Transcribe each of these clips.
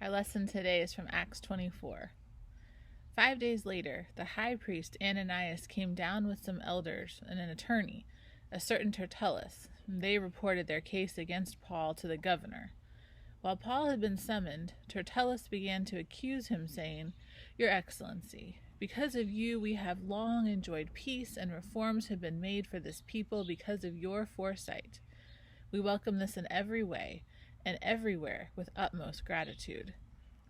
Our lesson today is from Acts 24. 5 days later, the high priest Ananias came down with some elders and an attorney, a certain Tertullus. They reported their case against Paul to the governor. While Paul had been summoned, Tertullus began to accuse him, saying, "Your Excellency, because of you we have long enjoyed peace, and reforms have been made for this people because of your foresight. We welcome this in every way and everywhere with utmost gratitude.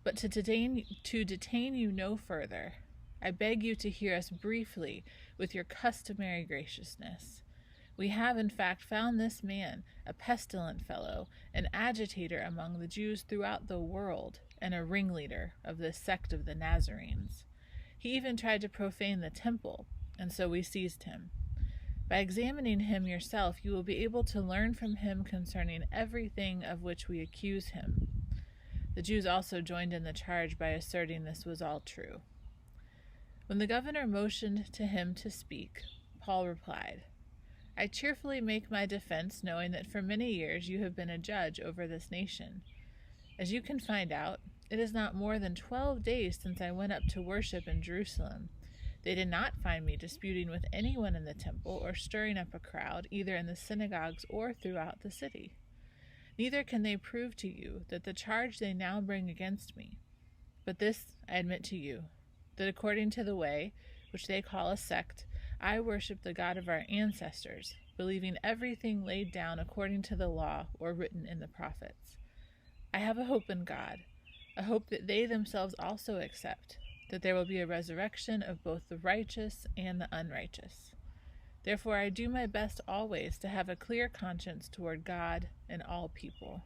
But to detain you no further, I beg you to hear us briefly with your customary graciousness. We have in fact found this man, a pestilent fellow, an agitator among the Jews throughout the world, and a ringleader of this sect of the Nazarenes. He even tried to profane the temple, and so we seized him. By examining him yourself, you will be able to learn from him concerning everything of which we accuse him." The Jews also joined in the charge by asserting this was all true. When the governor motioned to him to speak, Paul replied, "I cheerfully make my defense, knowing that for many years you have been a judge over this nation. As you can find out, it is not more than 12 days since I went up to worship in Jerusalem. They did not find me disputing with anyone in the temple or stirring up a crowd, either in the synagogues or throughout the city. Neither can they prove to you that the charge they now bring against me. But this I admit to you, that according to the way, which they call a sect, I worship the God of our ancestors, believing everything laid down according to the law or written in the prophets. I have a hope in God, a hope that they themselves also accept, that there will be a resurrection of both the righteous and the unrighteous. Therefore I do my best always to have a clear conscience toward God and all people.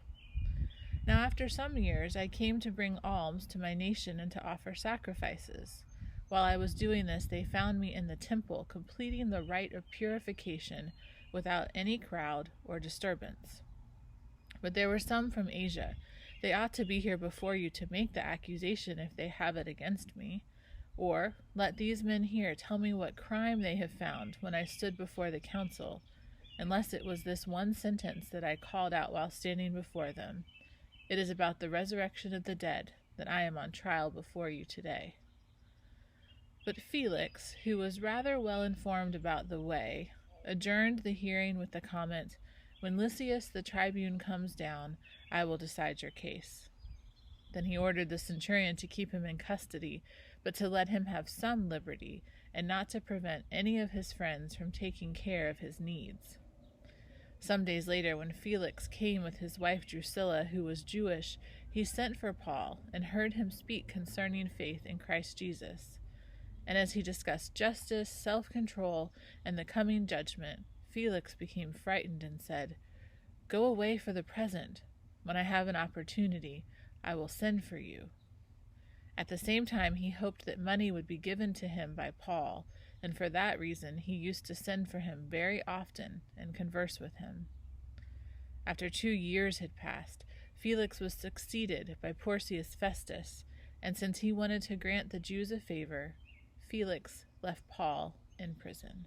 Now after some years I came to bring alms to my nation and to offer sacrifices. While I was doing this, they found me in the temple, completing the rite of purification without any crowd or disturbance. But there were some from Asia. They ought to be here before you to make the accusation if they have it against me. Or let these men here tell me what crime they have found when I stood before the council, unless it was this one sentence that I called out while standing before them. It is about the resurrection of the dead that I am on trial before you today." But Felix, who was rather well informed about the way, adjourned the hearing with the comment, "When Lysias the tribune comes down, I will decide your case." Then he ordered the centurion to keep him in custody, but to let him have some liberty, and not to prevent any of his friends from taking care of his needs. Some days later, when Felix came with his wife Drusilla, who was Jewish, he sent for Paul and heard him speak concerning faith in Christ Jesus. And as he discussed justice, self-control, and the coming judgment, Felix became frightened and said, "Go away for the present. When I have an opportunity, I will send for you." At the same time, he hoped that money would be given to him by Paul, and for that reason he used to send for him very often and converse with him. After 2 years had passed, Felix was succeeded by Porcius Festus, and since he wanted to grant the Jews a favor, Felix left Paul in prison.